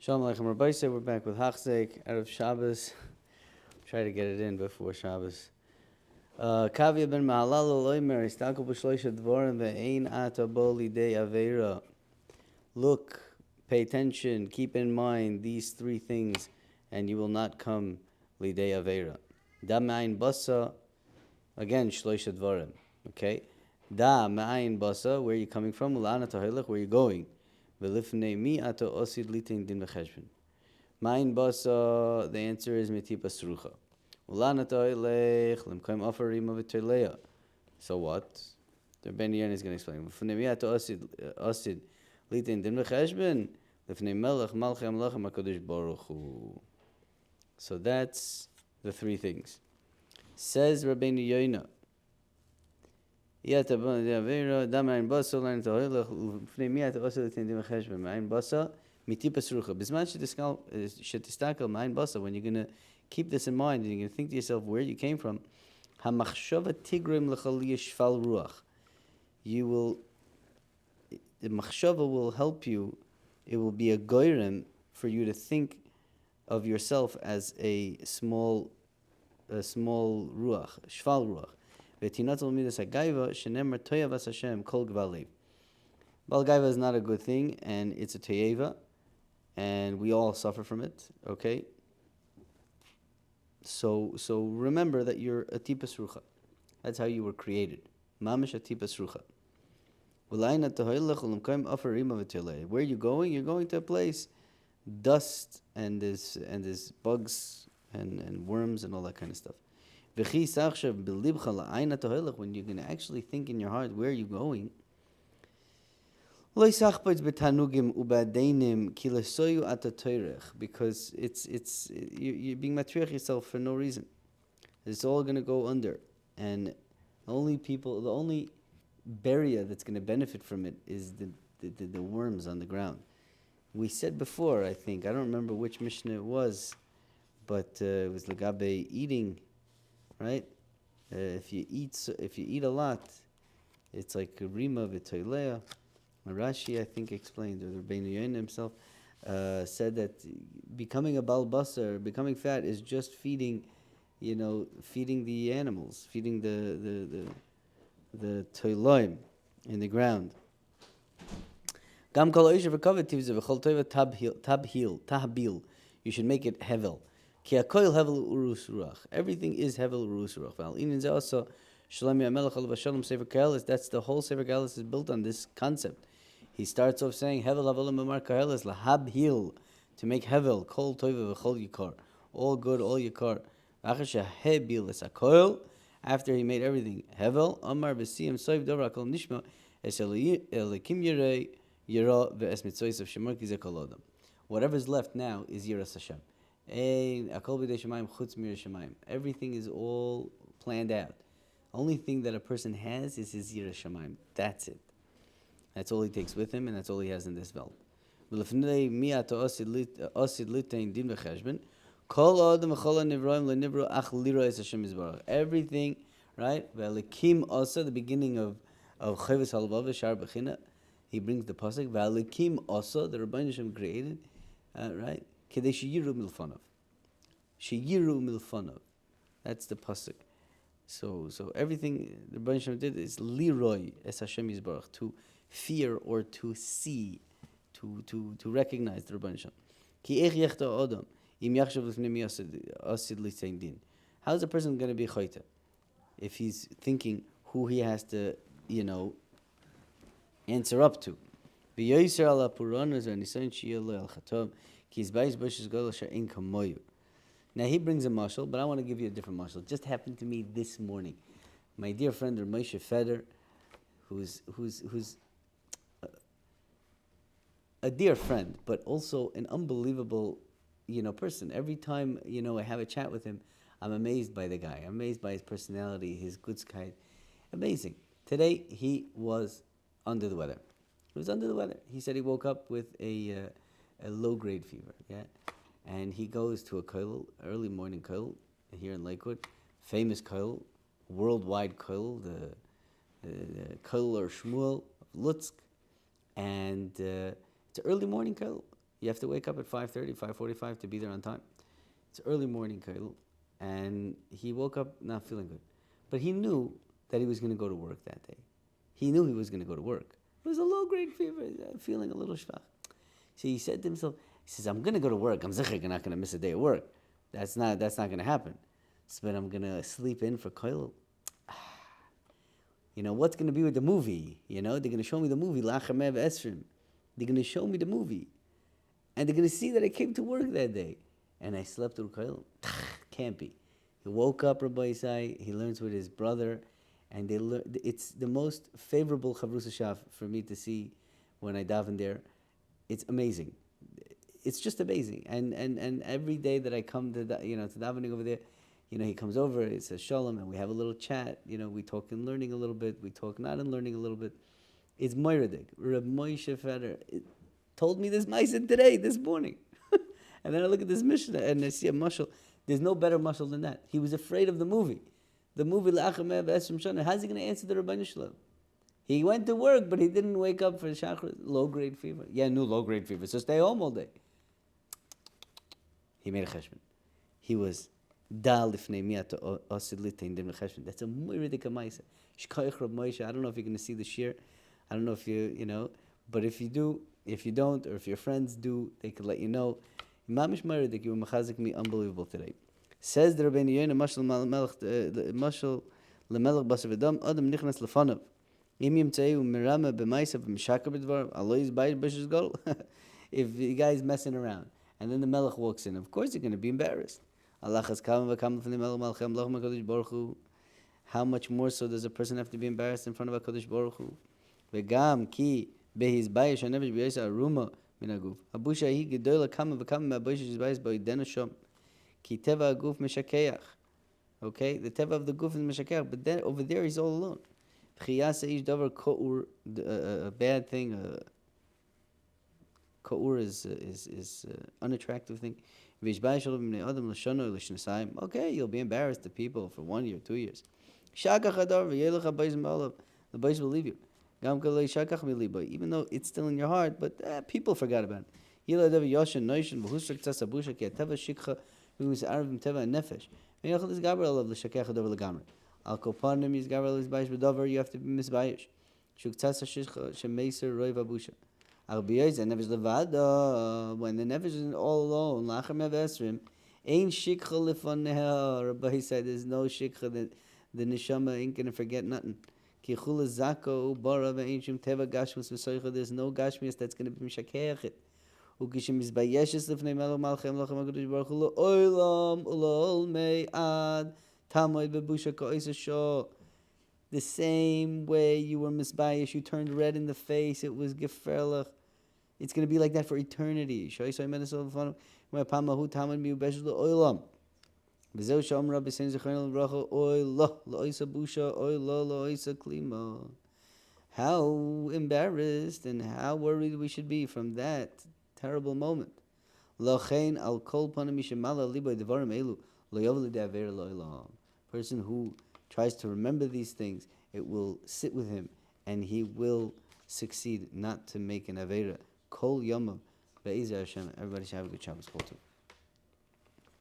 Shalom Aleichem Rabbi say we're back with Hachzik out of Shabbos. Try to get it in before Shabbos. Kavya ben Mahalal Loimer Istakel b'shloisha dvorim ve'ein ata bo lidei aveira. Look, pay attention, keep in mind these three things, and you will not come lidei aveira. Da ma'ayin basa, again shloisha dvorim. Okay, da ma'ayin basa, where are you coming from? Ulana tahilach, where are you going? Ve'lifnei mi ata osid litin din v'cheshbon. Ma'ayin basa, the answer is metipa srucha. Ulana tahilach limkaim afarim avitolea. So what? The Ben Yen is going to explain. Ve'lifnei mi ata osid litin din v'cheshbon. Lifnei melech malchei amlachem hakadosh baruch hu. So that's the three things. Says Rabbeinu Yoina. Yata b'nei damayin basa learn to hilach ufnei miyat also l'tindim cheshbon ma'ayin basa mitipas rucha. Bisman shetistakel ma'ayin basa. When you're gonna keep this in mind and you're gonna think to yourself where you came from, hamachshava tigrim l'chali shfal ruach. The machshava will help you. It will be a goyrem for you to think of yourself as a small ruach, shfal ruach. Balgaiva is not a good thing, and it's a toyeva, and we all suffer from it. Okay. So remember that you're a tipas rucha. That's how you were created. Mamish a tipas rucha. Where are you going? You're going to a place, dust and there's bugs and worms and all that kind of stuff. When you're going to actually think in your heart, where are you going? Because you're being matriach yourself for no reason. It's all going to go under. And the only barrier that's going to benefit from it is the worms on the ground. We said before, I think, I don't remember which Mishnah it was, but it was Lagabe eating, right? If you eat a lot, it's like a rima v'toilea. Rashi, I think, explained, or the Rabbeinu Yoin himself said that becoming a bal basar, becoming fat, is just feeding the animals, feeding the toiloim in the ground. Gam kol oisha v'kavod tivzeh v'chol toiva tahbil. You should make it hevel. Ki hakoil hevel urus ruach. Everything is hevel urus ruach. V'al inin zeh also Shalom Yamelech Alav Shalom Sefer Kahelis. That's the whole Sefer Kahelis is built on this concept. He starts off saying hevel havolim b'mar kahelis lahabhil, to make hevel kol toiva v'chol yikar, all good, all yikar. Achar shehebil esakoil. After he made everything hevel, Amar v'siyam soiv dovra kol nishma es elikim yirei yira ve'es mitzvos of shemar ki ze kol adam. Whatever's left now is yiras Hashem. Akol b'dei shemayim chutz mir shemayim. Everything is all planned out. Only thing that a person has is his yiras shemayim. That's it. That's all he takes with him, and that's all he has in this world. Everything, right? V'alikim also, the beginning of Chavis Halvav Shar Bechina, he brings the pasuk. V'alikim also, the Rabbeinu Hashem created, right? Kedei sheyiru milfanov. Sheyiru milfanov. That's the pasuk. So everything the Rabbeinu Hashem did is liroy es Hashem Yisbarach, to fear or to see, to recognize the Rabban Shem. Ki ech yechta adam im yachshav lifnei mi asid l'tzein din. How is a person going to be chayta if he's thinking who he has to, answer up to? V'yoyser ala puranas v'nisayin shiyalo al chatom ki izbayis b'shes gadol she'en kamoyu. Now he brings a mashal, but I want to give you a different mashal. It just happened to me this morning. My dear friend Moshe Feder, who's a dear friend, but also an unbelievable, person. Every time, I have a chat with him, I'm amazed by the guy. I'm amazed by his personality, his gutzkeit. Amazing. Today, he was under the weather. He was under the weather. He said he woke up with a low-grade fever, yeah? And he goes to a kollel, early morning kollel, here in Lakewood, famous kollel, worldwide kollel, the kollel or Shmuel of Lutsk, and it's an early morning kollel. You have to wake up at 5:30, 5:45 to be there on time. It's early morning, Kail, and he woke up not feeling good. But he knew that he was going to go to work that day. He knew he was going to go to work. It was a low-grade fever, feeling a little schwach. So he said to himself, he says, I'm going to go to work. I'm sicher not going to miss a day of work. That's not going to happen. So, but I'm going to sleep in for Kail. You know, what's going to be with the movie? You know, they're going to show me the movie, Lacher Mev Esrim. They're going to show me the movie. And they're going to see that I came to work that day. And I slept through Kail. Can't be. He woke up, Rabbi Isai. He learns with his brother. And it's the most favorable Chavrus Shaf for me to see when I daven there. It's amazing. It's just amazing. And every day that I come to davening over there, he comes over, it says shalom, and we have a little chat. We talk in learning a little bit, we talk not in learning a little bit. It's Moiradik. Reb Moshe Feder told me this Maisen today, this morning. And then I look at this Mishnah and I see a mashal. There's no better mashal than that. He was afraid of the movie. The movie La'achar Me'ah B'Esrim Shana. How's he going to answer the Rabbeinu Shalom? He went to work, but he didn't wake up for Shachar. Low-grade fever. Yeah, no low-grade fever. So stay home all day. He made a cheshbon. He was dal ifnei miyat osid litein dim cheshbon. That's a moiridik amaisa. Shkoich Rab Moshe. I don't know if you're going to see the shir. I don't know if but if you do, if you don't, or if your friends do, they could let you know. Mamish moiridik, you were mechazik me unbelievable today. Says the Rabbeinu Yoina, mashal lemelech basav adam adam nichnas lefanav. Im yimtzeu merama b'maisa b'mishaka b'dvar alois bayit b'shes gol. If the guy's messing around, and then the melech walks in, of course you're going to be embarrassed. Allah has come v'kam l'fnei melech malchem lach makadosh baruch Hu. How much more so does a person have to be embarrassed in front of HaKadosh Baruch Hu? V'gam ki behiz bayish hanevesh b'yisa aruma min haguf. Habusha hi gedola kama v'kama ma'aboyish bayis b'yidena shom. Ki teva aguf meshakeach. Okay, the teva of the guf is meshakeach, but then over there he's all alone. Chiyasa ish davar ko'ur, a bad thing. Ko'ur is unattractive thing. Okay, you'll be embarrassed to people for 1 year, 2 years. The boys will leave you. Even though it's still in your heart, but people forgot about it. Al kopanim is gabriel is bayish b'dover. You have to be misbayish. Shuktzas hashishcha shemeiser roiv abusha. Al biyayz and nefesh levada. When the nefesh is all alone, lachar mev esrim, ain't shikcha lefaneha. Rabbi said there's no shikcha that the neshama ain't gonna forget nothing. Ki chula zako bara ve'inshim teva gashmus v'soicha. There's no gashmias that's gonna be mishakeachet. Ukishim is bayeshes lefnei melech malchem lachem hakadosh baruch hu oilam ulol me'ad. The same way you were misbayish, you turned red in the face, it was geferlach. It's going to be like that for eternity. How embarrassed and how worried we should be from that terrible moment. Person who tries to remember these things, it will sit with him and he will succeed not to make an Aveira. Kol Yoma Be'ezah Hashem. Everybody should have a good Shabbos.